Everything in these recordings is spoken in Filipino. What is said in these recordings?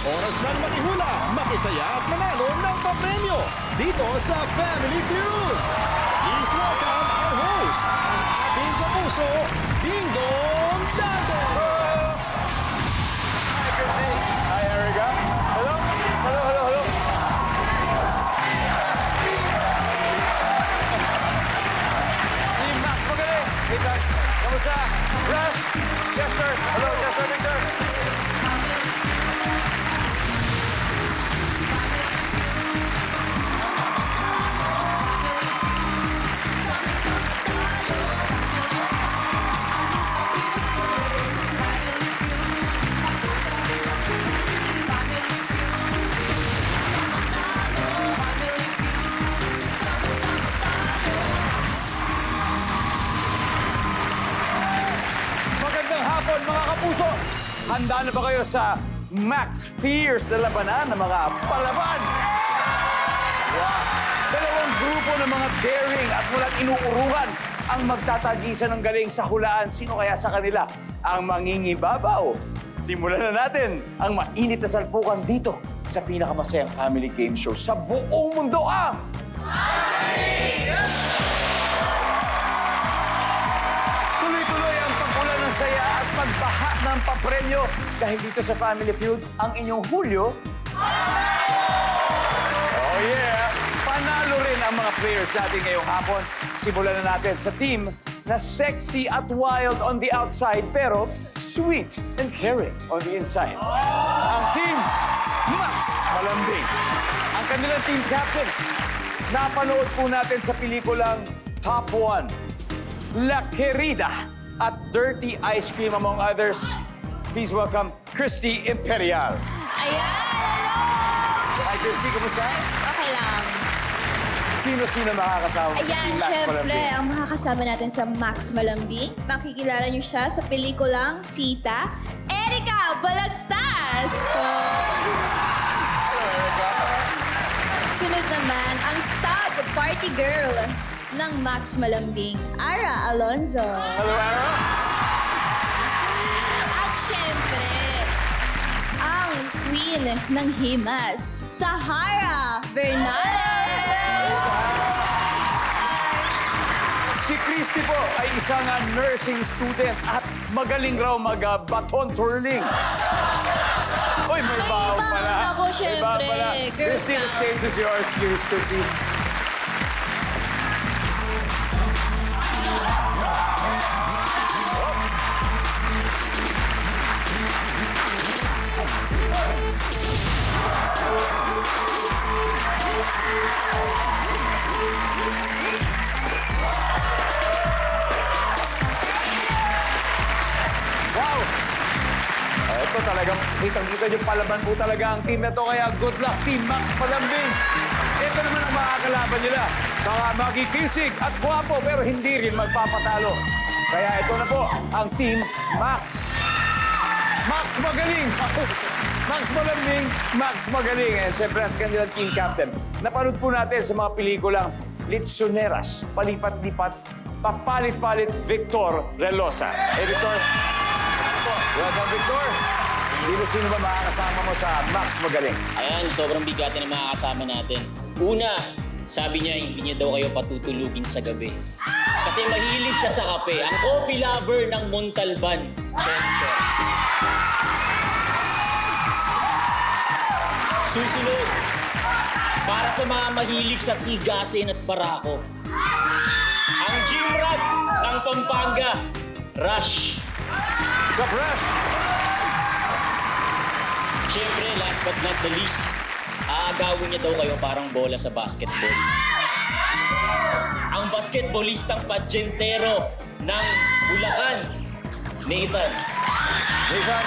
Oras ng makihula, makisaya at manalo ng papremyo dito sa Family Feud. Please welcome our host, ang ating kapuso, Ding Dong Dante. Hi, Christy. Hi, Erica. Hello? Hello, hello, hello. Team Max, magaling. Victor, kamusta? Rush, Chester. Hello, Chester, Victor. Magandang hapon, mga kapuso! Handa na ba kayo sa Max Fierce na labanan ng mga palaban? Wow! Dalawang grupo ng mga daring at walang inuurungan ang magtatagisan ng galing sa hulaan. Sino kaya sa kanila ang mangingibabaw? Simulan na natin ang mainit na salpukan dito sa pinakamasayang family game show sa buong mundo ang... Tuloy-tuloy ang pagkulan ng saya at pagbaha ng papremyo dahil dito sa Family Feud, ang inyong Hulyo... Oh yeah! Panalo rin ang mga players natin ngayong hapon. Simulan na natin sa team na sexy at wild on the outside pero sweet and caring on the inside. Ang team Max Malambing. Ang kanilang team captain. Napanood po natin sa pelikulang Top 1, La Querida at Dirty Ice Cream among others. Please welcome Christy Imperial. Ayan! Hello! Hi Christy, kumusta? Okay lang. Sino-sino makakasama sa Ayan, team Max syempre, Malambing? ang makakasama natin sa Max Malambing. Makikilala niyo siya sa pelikulang Sita, Erica Balagtas! Sunod naman, ang star party girl ng Max Malambing, Ara Alonzo. Hello, Ara. At syempre, ang queen ng Himas, Sahara Bernales. Si Christy po ay isang nursing student at magaling raw mag-baton twirling. Uy, may baon baon pala. ako, May baon syempre. pala. Girl Christy, the Scout. stage is yours. Please, Christy. Wow! Ito talagang kitang-kita yung palaban po talaga ang team na to. Kaya good luck, Team Max Palambing. Ito naman ang makakalaban nila. Mga magikisig at gwapo pero hindi rin magpapatalo. Kaya ito na po ang Team Max. Max Magaling! Max Malambing, Max Magaling. And siyempre ang kanilang team captain. Napanood po natin sa mga pelikulang Litsoneras, Palipat-lipat, Papalit-palit, Victor Relosa. Eh, Victor, welcome, Victor. Sino-sino ba makakasama mo sa Max Magaling? Ayan, sobrang bigat na makakasama natin. Una, sabi niya hindi niya daw kayo patutulugin sa gabi. Kasi mahilig siya sa kape. Ang coffee lover ng Montalban, Chester. Susunod, para sa mga mahilig sa tigasin at barako. Ang gym rat ng Pampanga, Rush. Sa press! Siyempre, last but not the least, aagawin niya daw kayo parang bola sa basketball. Ang basketballistang padyentero ng Bulacan, Nathan. Nathan.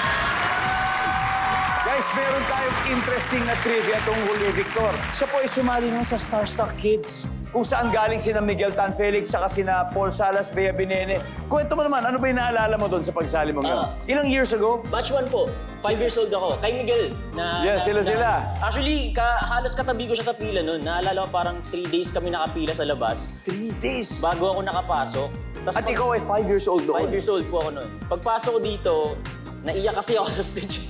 Guys, meron tayong interesting na trivia tungkol kay Victor. Siya po ay sumali naman sa Starstruck Kids, kung saan galing sina Miguel Tan Felix saka sina Paul Salas, Bea Binene. Kwento mo naman, ano ba yung naalala mo doon sa pagsali mo ngayon? Ilang years ago? Batch 1 po. 5 years old ako. Kay Miguel. Yes, sila. Actually, halos katabi ko siya sa pila noon. Naalala ko parang 3 days kami nakapila sa labas 3 days. bago ako nakapasok. At ikaw ay 5 years old 5 noon. years old po ako noon. Pagpasok ko dito, naiyak kasi ako sa stage.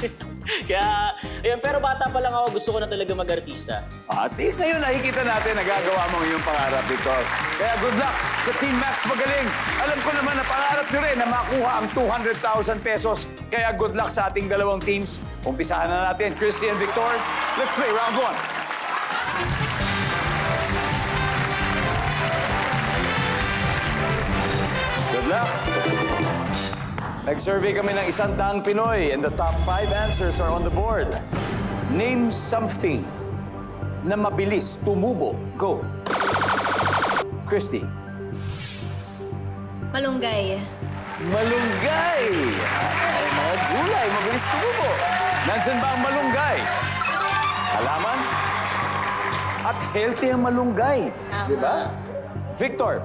Kaya, ayun, pero bata pa lang ako, gusto ko na talaga mag-artista. At ngayon nakikita natin, nagagawa mo yung pangarap, Victor. Kaya good luck sa Team Max Magaling. Alam ko naman na pangarap nyo rin na makuha ang 200,000 pesos. Kaya good luck sa ating dalawang teams. Umpisahan na natin, Christy and Victor. Let's play round 1. Good luck. Nag-survey kami ng 100 Pinoy and the top 5 answers are on the board. Name something na mabilis tumubo. Go. Christy. Malunggay. Malunggay. Ay, mga gulay, mabilis tumubo. Nandiyan ba ang malunggay? Halaman? At healthy ang malunggay. Tama. Di ba? Victor,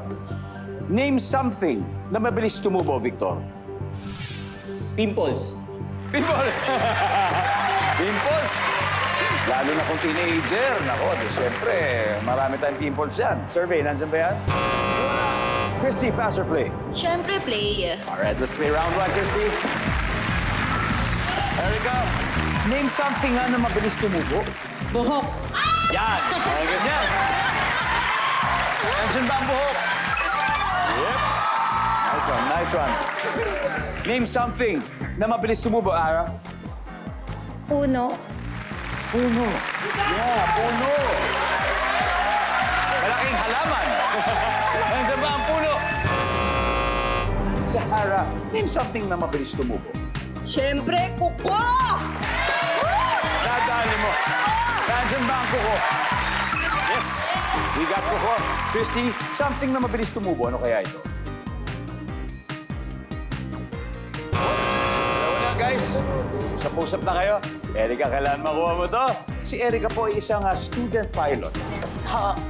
name something na mabilis tumubo, Victor. Pimples. Pimples! Pimples! Lalo na kung teenager. Nako, siyempre, marami tayong pimples yan. Survey, nandyan ba yan? Wala. Christy, pass or play? Siyempre, play. Alright, let's play round 1, Christy. Erica, name something nga na mabilis tumubo. Buhok. Yan! Parang ganyan. Nandyan ba ang buhok? Yep. Nice one, nice one. Name something na mabilis tumubo, Ara. Puno. Puno. Yeah, puno. Malaking halaman. Nandiyan ba ang puno? Sahara, name something na mabilis tumubo. Siyempre, kuko! Nadali mo. Nandiyan ba ang kuko? Yes, we got kuko. Christy, something na mabilis tumubo. Ano kaya ito? Wala, guys. Usap-usap na kayo. Erica, kailangan makuha mo to. Si Erica po ay isang student pilot.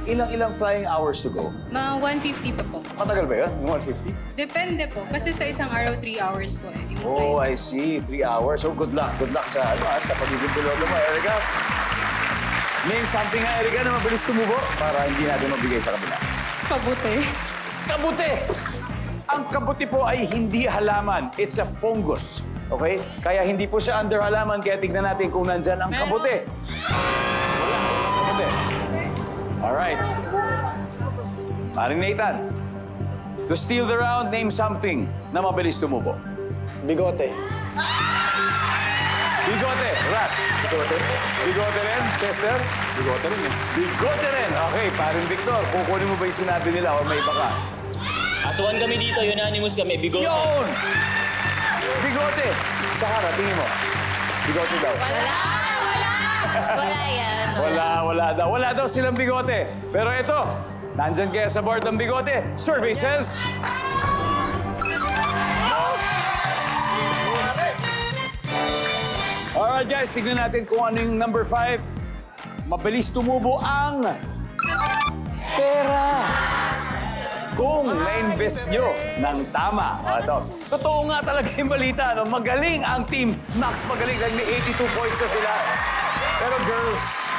Ilang flying hours to go? Mga 150 pa po. Matagal ba yun? Yung 150? Depende po. Kasi sa isang araw, 3 hours po. Yung Oh, I flight. see. 3 hours. So good luck. Good luck sa, sa pagiging piloto mo, Erica. Name something nga, Erica, na mabilis tumubo para hindi natin mabigay sa kabila. Kabuti. Kabuti! Ang kabuti po ay hindi halaman. It's a fungus. Okay? Kaya hindi po siya under halaman. Kaya tignan natin kung nandyan ang kabuti. Wala. Kabuti. Alright. Paring Nathan. To steal the round, name something na mabilis tumubo. Bigote. Bigote. Rush. Bigote. Bigote rin. Chester. Bigote rin eh. Bigote rin. Okay, paring Victor. Kukunin mo ba yung sinabi nila o may iba ka? Aswan kami dito, unanimous kami, bigote. Yun! Bigote! Sahara, tingin mo. Bigote daw. Wala yan. Wala daw. Wala daw silang bigote. Pero ito, nandyan kaya sa board ng bigote. Survey says... Alright guys, tignan natin kung ano yung number 5. Mabilis tumubo ang... pera. Kung na-invest nyo ng tama. O, ito. Totoo nga talaga yung balita. No? Magaling ang team Max Magaling. Dahil may 82 points na sila. Pero girls,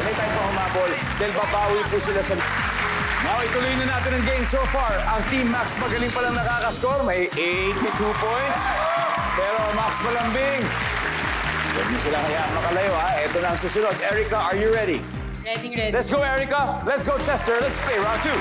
may time pa humabol. Dahil babawi po sila sa... Now, ituloy na natin ang game so far. Ang team Max Magaling palang nakakascore. May 82 points. Pero Max Malambing, huwag niyo sila kaya makalayo, ha? Ito na ang susunod. Erica, are you ready? Ready, ready. Let's go, Erica. Let's go, Chester. Let's play round 2.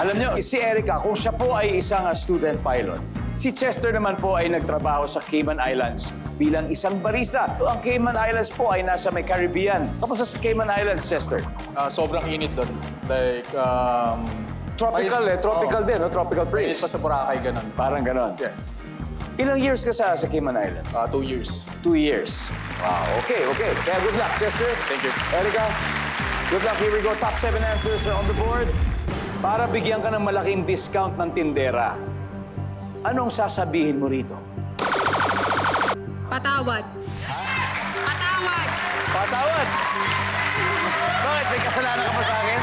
Alam niyo, si Erica, kung siya po ay isang student pilot, si Chester naman po ay nagtrabaho sa Cayman Islands bilang isang barista. Ang Cayman Islands po ay nasa may Caribbean. Kamusta sa Cayman Islands, Chester? Sobrang init doon. Like, Tropical tropical din, no? Tropical Init place. pa sa Boracay, ganun. Parang ganon. Yes. Ilang years ka sa Cayman Islands? 2 years. 2 years. Wow, okay. Kaya good luck, Chester. Thank you. Erica, good luck. Here we go. Top 7 answers are on the board. Para bigyan ka ng malaking discount ng tindera, anong sasabihin mo rito? Patawad. Patawad. Patawad! Bakit? May kasalanan ka pa sa akin?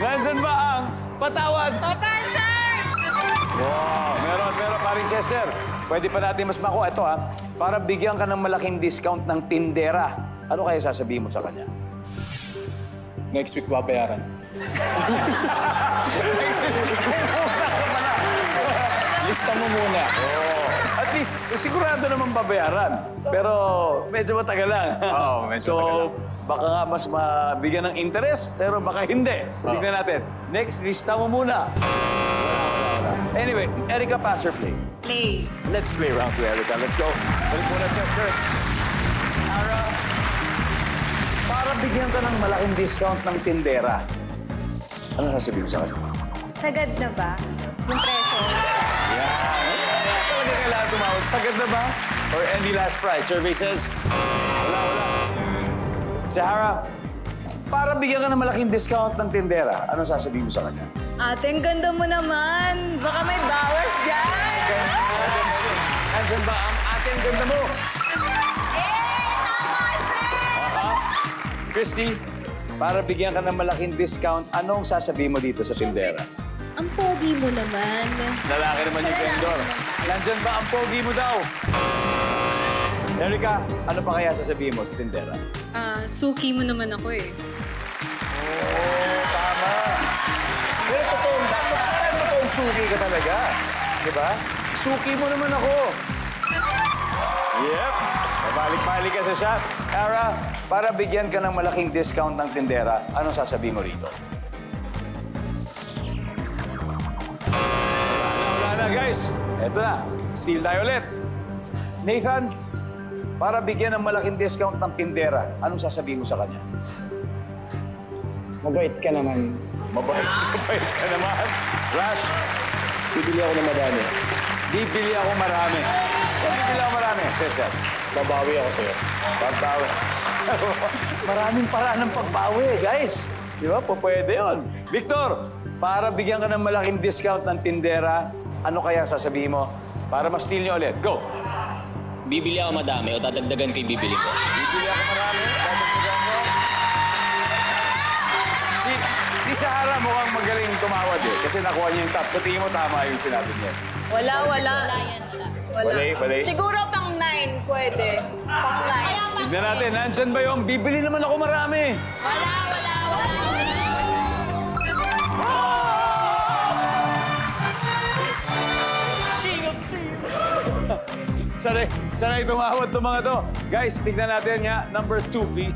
Nandyan ba ang patawad? Open, sir! Wow, meron paring Chester. Pwede pa natin mas makuha. Ito ha, para bigyan ka ng malaking discount ng tindera. ano kaya sasabihin mo sa kanya? Next week babayaran. Lista mo muna. At least, sigurado naman babayaran. Pero medyo matagal lang. Oo, medyo so, matagal lang. baka nga mas mabigyan ng interest, pero baka hindi. Tignan natin. Next, lista mo muna. Wala. Anyway, Erica, pass or play? Play. Let's play round 2, Erica. Let's go. Balik muna, Chester. Ara, para bigyan ka ng malaking discount ng tindera, ano sasabihin mo sa akin? Sagad na ba? Yung presyo? Talaga kailangan tumawag. Sagad na ba? Or any last prize? Survey says, wala. Sahara, para bigyan ka ng malaking discount ng tindera, anong sasabihin mo sa kanya? Ate, ang ganda mo naman. Baka may bawas dyan. Nandiyan ba ang ating ganda mo? Christy, para bigyan ka ng malaking discount, anong sasabihin mo dito sa tindera? Ang pogi mo naman. Lalaki naman yung Sa lalaki vendor. naman tayo. Nandyan ba ang pogi mo daw? Erica, ano pa kaya sasabihin mo sa tindera? Suki mo naman ako eh. Oo, tama. Pero totoong suki ka talaga. Di ba? Suki mo naman ako. Yep. Balik-balik ka sa shop. Ara, para bigyan ka ng malaking discount ng tindera, anong sasabihin mo rito? Wala na, guys. Eto na. Steal tayo ulit. Nathan, para bigyan ng malaking discount ng tindera, anong sasabihin mo sa kanya? Mabait ka naman. Mabait ka naman. Rush, Bibili ako ng madami. bibili ako marami. Bibili ako marami. Cesar, Babawi ako sa'yo. pagbawi. Maraming paraan ng pagbawi, guys. Di ba? Pwede yun. Victor, para bigyan ka ng malaking discount ng tindera, ano kaya sasabihin mo? Para ma-steal niyo ulit. Go! Bibili ako madami o dadagdagan ko yung bibili ko. Bibili ako marami. Dadagdagan ko. Si Sahara mukhang magaling tumawad eh. Kasi nakuha niya yung top. Sa tingin mo, tama yung sinabi niya. Wala. Wala yan, wala. Wala. Siguro pang 9, pwede. Pang 9. Tignan natin, nandyan ba yung bibili naman ako marami? Wala. Sanay tumawad itong mga to. Guys, tignan natin nga. Number 2, please.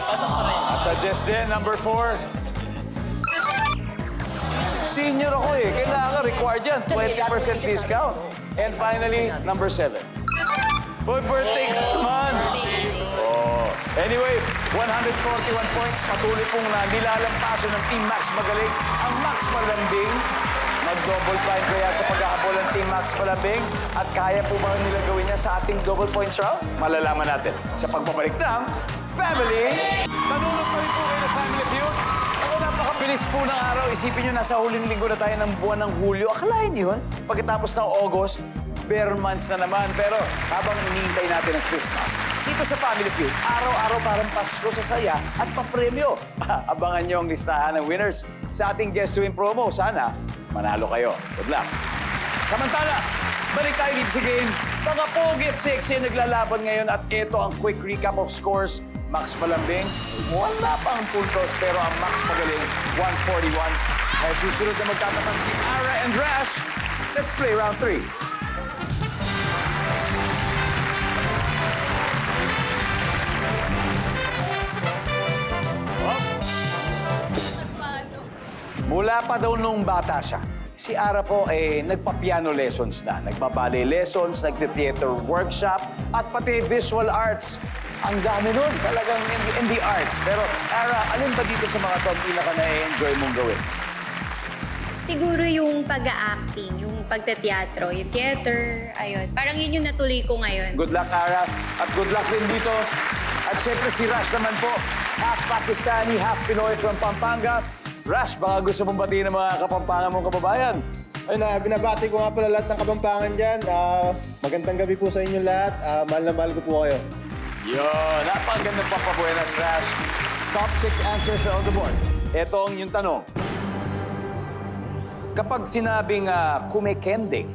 Pasok pa rin. Suggest din, number 4. Senior ako eh. Kailangan required yan. 20% discount. And finally, number 7. Boy, birthday ka naman. Oh. Anyway, 141 points. Patuloy pong nilalampaso ng Team Max Magaling. Ang Max Malambing. Mag-double point kaya sa pagkakabol ng Team Max Malambing. At kaya po ba nila gawin yan sa ating double points round? Malalaman natin sa pagbabalik ng Family. Tanunod pa rin po kayo ng Family Feud. Ako, napakabilis po ng araw. Isipin nyo, nasa huling linggo na tayo ng buwan ng Hulyo. Akalain nyo yun? Pagkatapos ng August, bare months na naman. Pero habang iniintay natin ang Christmas, dito sa Family Feud, araw-araw parang Pasko sa saya at papremyo. Abangan nyo ang listahan ng winners sa ating Guest to Win promo. Sana manalo kayo. Good luck. Samantala, balik tayo dito sa game. Mga pogi at sexy naglalaban ngayon at ito ang quick recap of scores. Max Malambing, wala pa ang puntos pero ang Max Magaling, 141. Ay susunod na magtatapan si Ara and Rash. Let's play round 3. Mula pa daw nung bata siya, si Ara po nagpa-piano lessons na. Nagpa-ballet lessons, nagte-theater workshop, at pati visual arts. Ang dami nun, talagang in the arts. Pero Ara, alin ba dito sa mga to ang pinaka na-enjoy mong gawin? Siguro yung pag-acting, yung pagteteatro, yung theater, ayun. Parang yun yung natuloy ko ngayon. Good luck, Ara. At good luck din dito. At syempre si Rash naman po, half Pakistani, half Pinoy from Pampanga. Rash, baka gusto mong batiin ng mga Kapampangan mong kababayan. Ay binabati ko nga pala lahat ng Kapampangan dyan. Magandang gabi po sa inyo lahat. Mahal na mahal ko po kayo. Yun, napakagandang pampabuenas, Rash. Top 6 answers are on the board. Ito ang yung tanong. Kapag sinabing kumekending,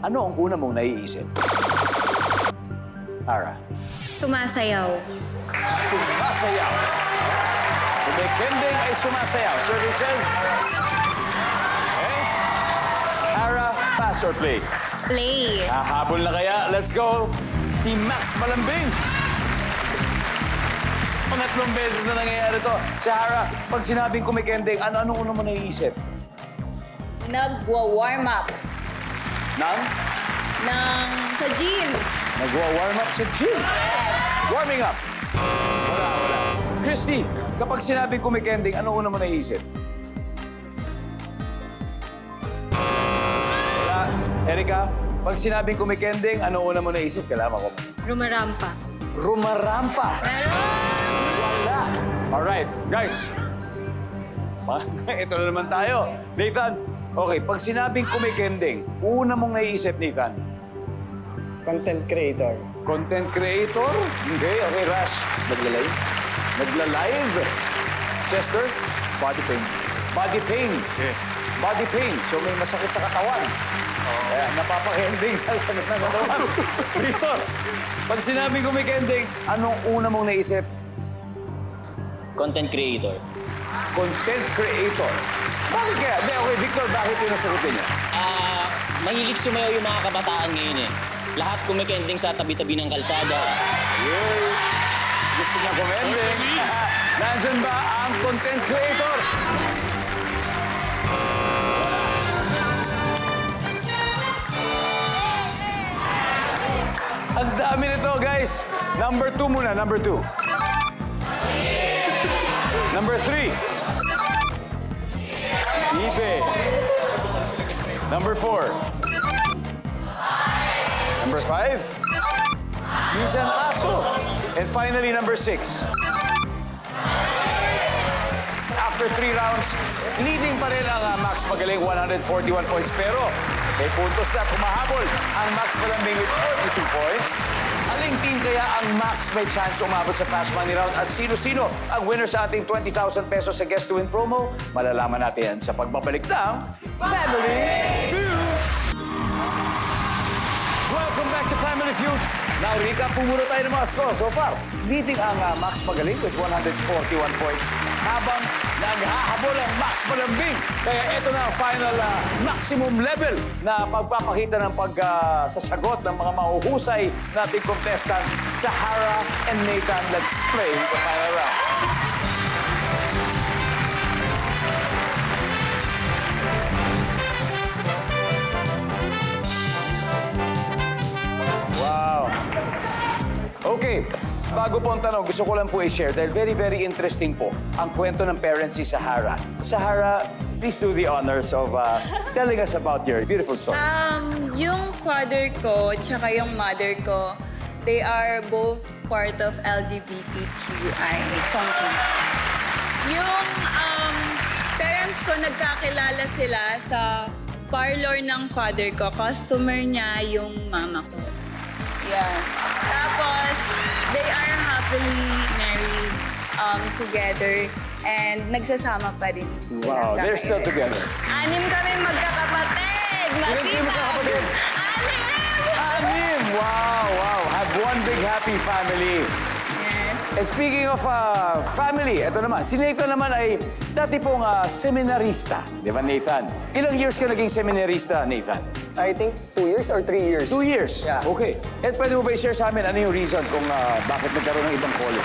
ano ang una mong naiisip? Hara. Sumasayaw. Sumasayaw. Kumikending ay sumasayaw. Survey says... Okay. Hara, pass or play? Play. Hahabol na kaya. Let's go. Team Max Malambing. Pangatlong beses na nangyayari to. Sa Hara, pag sinabing kumikending, ano una mo naiisip? Nagwa-warm up Nang? sa gym. Nagwa-warm up sa gym. Warming up. Wala. Christy, kapag sinabing kumikending, ano una mo naiisip? Wala. Erika, pag sinabing kumikending, ano una mo naisip? Kailangan ko. Rumarampa. Rumarampa. Wala. Alright, guys. Ito na naman tayo. Nathan, okay, pag sinabing kumikending, una mong naiisip, Nathan? Content creator. Content creator? Okay, Rash. Naglalay? Nagla-live. Chester? Body pain. Body pain. Body pain. So may masakit sa katawan. Kaya napapakending sa sakit ng katawan. Victor, pag sinabing kumikending, anong una mong naisip? Content creator. Content creator. Bakit kaya? Okay, Victor, bakit yun ang sagutin niya? Mahilig sumayaw yung mga kabataan ngayon eh. Lahat kumikending sa tabi-tabi ng kalsada. Yay! Gusto niya kumending. Nandyan ba ang content creator? Ang dami nito, guys. Number 2 muna, number 2. Number 3. Ipe. Number 4. Number 5. Minsan aso. And finally, number 6. After 3 rounds, leading pa rin ang Max Magaling, 141 points. Pero may puntos na kumahabol ang Max Malambing with 42 points. Aling team kaya ang Max may chance umabot sa Fast Money Round? At sino-sino ang winner sa ating 20,000 pesos sa Guest to Win promo? Malalaman natin yan sa pagbabalik ng Family Feud! Welcome back to Family Feud. Now, recap po muna tayo ng mga score. So far, leading ang Max Magaling with 141 points habang naghahabol ang Max Malambing. Kaya ito na ang final maximum level na pagpapakita ng pagsasagot ng mga mahuhusay nating contestant, Sahara and Nathan. Let's play the final round. Wow. Okay, bago po ang tanong, gusto ko lang po i-share dahil very, very interesting po ang kwento ng parents si Sahara. Sahara, please do the honors of telling us about your beautiful story. Yung father ko tsaka yung mother ko, they are both part of LGBTQI community. Yung parents ko, nagkakilala sila sa parlor ng father ko. Customer niya yung mama ko. Yan. Tapos, they are happily married together and nagsasama pa rin Wow, sila. they're still together. 6 kami magkakapatid. Ilan kayo magkakapatid? 6! 6! Wow. Have one big happy family. Yes. And speaking of family, ito naman, si Nathan naman ay dati pong seminarista. Di ba, Nathan? Ilang years ka naging seminarista, Nathan? I think 2 years or 3 years. 2 years? Yeah. Okay. And pwede mo ba i-share sa amin ano yung reason kung bakit nagkaroon ng ibang calling?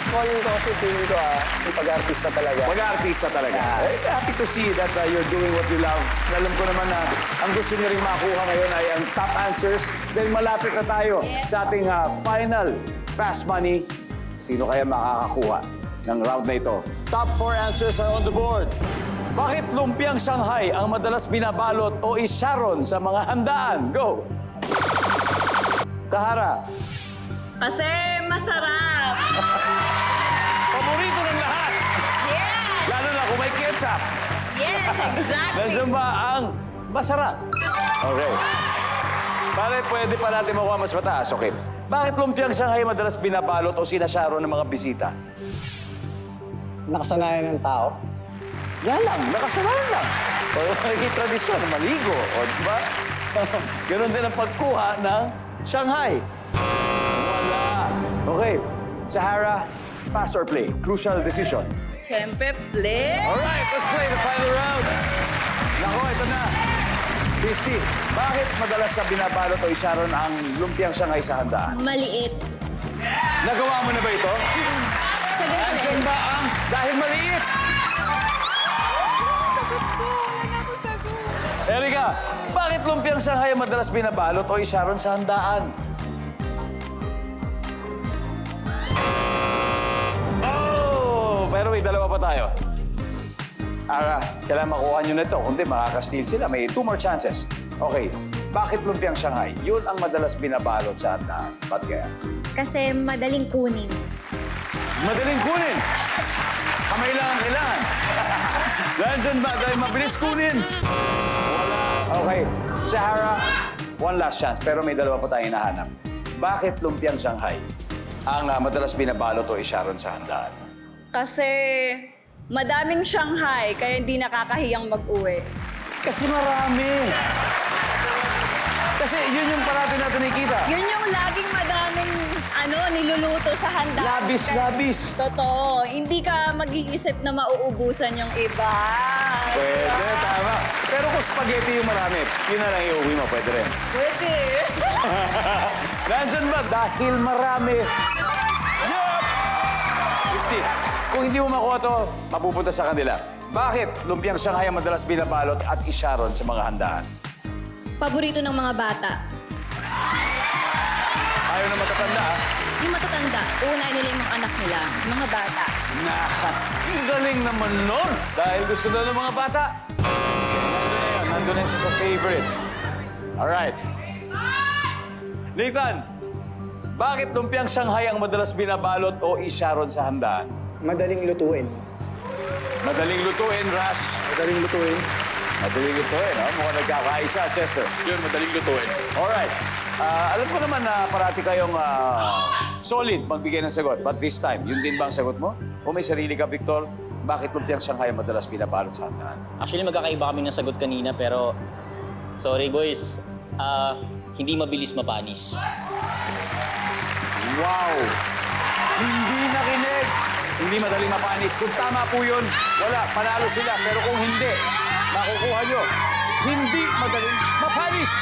Calling ko kasi feeling ko yung pag-artista talaga. Mag-artista talaga. Eh, happy to see that you're doing what you love. Alam ko naman na ang gusto niyo rin makuha ngayon ay ang top answers dahil malapit na tayo sa ating final Fast Money. Sino kaya makakakuha ng round na ito? Top 4 answers are on the board. Bakit lumpiang Shanghai ang madalas binabalot o isyaron sa mga handaan? Go! Tahara. Kasi masarap. Paborito ng lahat. Yes! Lalo na kung may ketchup. Yes, exactly. Nandiyan ba ang masarap? Okay. Pare, pwede pa natin makuha mas mataas. Okay. Bakit lumpiang Shanghai madalas binabalot o sinasyaron ng mga bisita? Nakasanayan ng tao. Yan lang, nakasanayan lang. O yung tradisyon, maligo. O, di ba? Ganon din ang pagkuha ng Shanghai. Okay. Sahara, pass or play? Crucial decision. Siyempre, play. Alright, let's play the final round. Nako, ito na. Christy, bakit madalas sa binabalot o isaron ang lumpiang Shanghai sa handaan? Maliit. Nagawa mo na ba ito? Sa ganito Andyan ba ang dahil maliit? Erika, bakit lumpiang Shanghai ang madalas binabalot o isaron sa handaan? Oh, pero may dalawa pa tayo. Ara, kailangan makuha nyo na ito. Kundi makaka-steal sila. May 2 more chances. Okay, bakit lumpiang Shanghai? Yun ang madalas binabalot sa handaan. Ba't kaya? Kasi madaling kunin. Madaling kunin. Kamay lang ang kailangan. Nandyan ba? Dahil mabilis kunin. Wala. Okay. Sahara, one last chance. Pero may dalawa pa tayong hinahanap. Bakit lumpiang Shanghai ang madalas binabalot o isaron sa handaan? Kasi madaming Shanghai, kaya hindi nakakahiyang mag-uwi. Kasi marami. Kasi yun yung parati natin nakikita. Yun yung laging madaming niluluto sa handaan. Labis. Totoo. Hindi ka mag-iisip na mauubusan yung iba. Pwede, tama. Pero kung spaghetti yung marami, yun na lang iuwi mo. Pwede rin. Pwede. Nandyan ba? Dahil marami. Yup! Christy, kung hindi mo makuha to, mapupunta sa kanila. Bakit lumpiang Shanghai ang madalas binabalot at isaron sa mga handaan? Paborito ng mga bata. Ayaw na matatanda, ah. Yung matatanda, uunahin nila yung mga anak nila, mga bata. Ang galing naman nun. Dahil gusto na ng mga bata. Nandun na yan siya sa favorite. Alright. Nathan, bakit lumpiang Shanghai ang madalas binabalot o isaron sa handaan? Madaling lutuin. Madaling lutuin, Ras. Madaling lutuin. Madaling lutuin, ha? Mukhang nagkakaisa, Chester. Yun, madaling lutuin. Alright. Alam ko naman na parati kayong solid magbigay ng sagot. But this time, yun din ba ang sagot mo? O may sarili ka, Victor? Bakit lumpiang Shanghai ang madalas binabalot sa handaan? Actually, magkakaiba kami ng sagot kanina, pero sorry boys, hindi mabilis mapanis. Wow! Hindi nakinig! Hindi madaling mapanis. Kung tama po yun, wala, panalo sila. Pero kung hindi, makukuha nyo. Hindi madaling mapanis!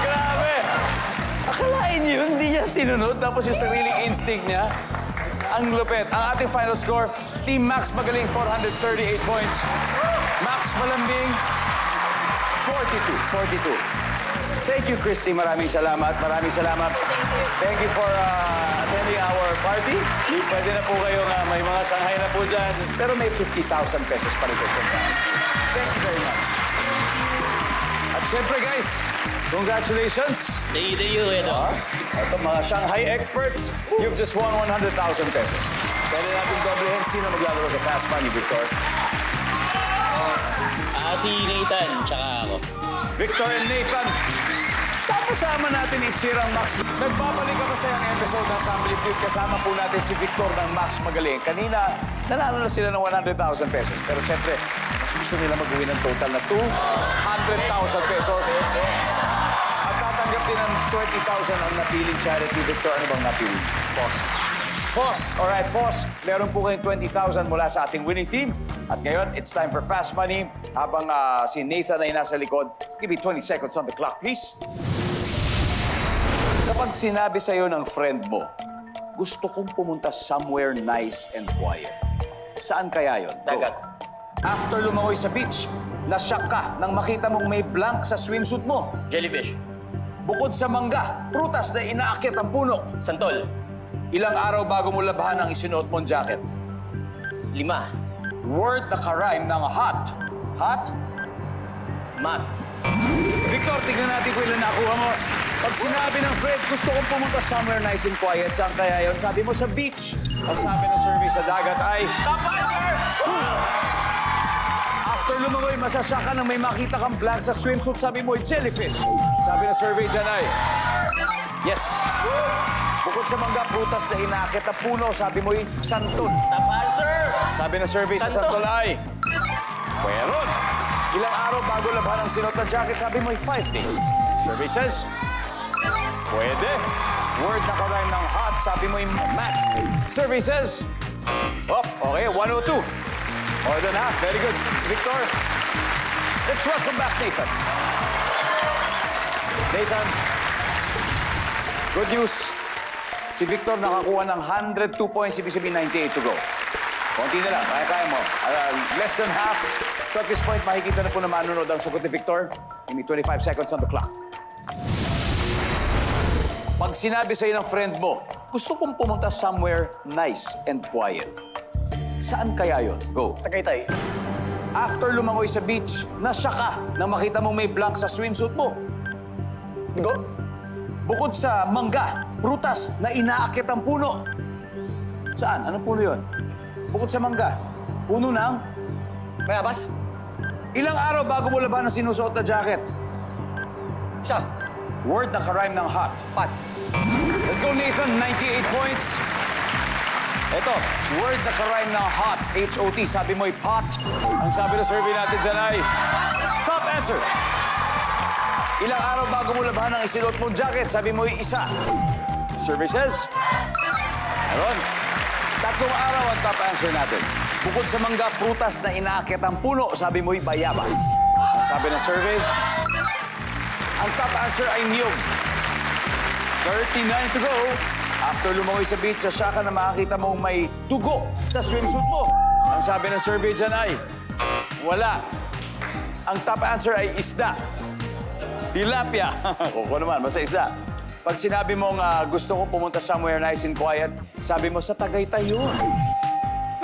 Grabe! Akalain niyo, hindi niya sinunod, tapos yung sariling instinct niya. Ang lupit. Ang ating final score, Team Max Magaling, 438 points. Max Malambing, 42. Thank you, Christy. Maraming salamat. Thank you for attending our party. Pwede na po kayong may mga Shanghai na po dyan. Pero may 50,000 pesos pa rin kayo. Thank you very much. At syempre, guys, congratulations. Thank you, Edo. Ito, mga Shanghai experts, you've just won 100,000 pesos. Pwede natin doblehin sino maglalaro sa Fast Money, Victor. Si Nathan, tsaka ako. Victor and Nathan, sama natin i-cheer ang Max. Nagbabalik ako sa yung episode ng Family Feud. Kasama po natin si Victor ng Max Magaling. Kanina, nanalo na sila ng 100,000 pesos. Pero siyempre, mas gusto nila mag-uwi ng total na 200,000 pesos. At tatanggap din ng 20,000 ang napiling charity. Victor, ano bang napili? Boss. Alright, boss. Meron po kayong 20,000 mula sa ating winning team. At ngayon, it's time for Fast Money. Habang si Nathan ay nasa likod, give me 20 seconds on the clock, please. Kapag sinabi sa'yo ng friend mo, gusto kong pumunta somewhere nice and quiet. Saan kaya yon? Dagat. After lumangoy sa beach, nasyak ka nang makita mong may blank sa swimsuit mo. Jellyfish. Bukod sa mangga, prutas na inaakyat ang puno. Santol. Ilang araw bago mo labahan ang isinuot mong jacket. 5. Word na karime ng hot. Hot? Mat. Victor, tignan natin kung ilan nakuha mo. Pag sinabi ng Fred, gusto kong pumunta somewhere nice and quiet, saan kaya yun? Sabi mo sa beach. Ang sabi ng survey sa dagat ay... After lumangoy, masasaka nang may makita kang blank sa swimsuit, sabi mo ay jellyfish. Sabi ng survey dyan ay... Yes. Bukod sa mangga, prutas na inaakit na puno, sabi mo'y santol. Top answer! Sabi na survey sa Santol. santol ay... Meron. Ilang araw bago labhan ang sinuot na jacket, sabi mo'y 5 days. Survey says... Pwede. Word na karime ng hot, sabi mo'y mat. Survey says... Oh, okay, 102. More than half. Very good. Victor. Let's welcome back Nathan. Nathan, good news. Si Victor nakakuha ng 102 points, ibig sabihin 98 to go. Konti na lang, kaya mo. Less than half. So at this point, makikita na po na manunod ang sagot ni Victor. Give me 25 seconds on the clock. Pag sinabi sa'yo ng friend mo, gusto kong pumunta somewhere nice and quiet. Saan kaya yon? Go. Tagaytay. After lumangoy sa beach, nasya ka nang makita mong may blank sa swimsuit mo. Go. Bukod sa mangga, prutas na inaakit ang puno. Saan? Anong puno yon? Bukod sa mangga, puno ng... Mayabas. Ilang araw bago mo laban ang sinusuot na jacket? Isa. Word na karime ng hot. Pat. Let's go, Nathan. 98 points. Ito, word na karime ng hot. H-O-T. Sabi mo'y pot. Ang sabi na survey natin dyan ay... Top answer. Ilang araw bago mo labahan ang isinuot mong jacket, sabi mo'y isa. Survey says... Meron. 3 araw ang top answer natin. Bukod sa mangga, prutas na inaakit ang puno, sabi mo'y bayabas. Ang sabi ng survey... Ang top answer ay niyog. 39 to go. After lumangoy sa beach, sa ka na makakita mong may dugo sa swimsuit mo. Ang sabi ng survey dyan ay, wala. Ang top answer ay isda. Tilapia. O naman, basta isda. Pag sinabi mong gusto ko pumunta somewhere nice and quiet, sabi mo sa Tagaytay yun.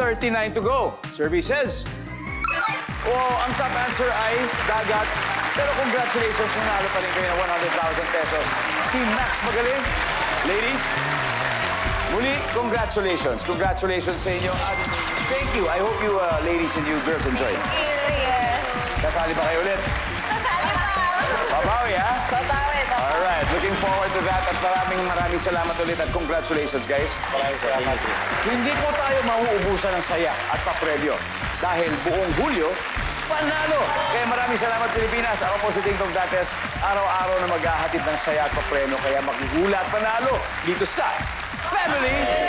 39 to go. Survey says, ang top answer ay dagat. Pero congratulations, nanalo pa rin kayo ng 100,000 pesos. Team Max magaling. Ladies, muli, congratulations. Congratulations sa inyo. At thank you. I hope you ladies and you girls enjoy. Yes. Kasali ba kayo ulit? Kasali pa. Babawi, ha? Babawi. Alright, looking forward to that. At maraming salamat ulit at congratulations, guys. Maraming salamat. Hindi po tayo mauubusan ng saya at papremyo. Dahil buong Hulyo, panalo! Kaya maraming salamat, Pilipinas. Ako po si Ding Dong Dantes. Araw-araw na maghahatid ng saya at papremyo. Kaya makihula at panalo dito sa Family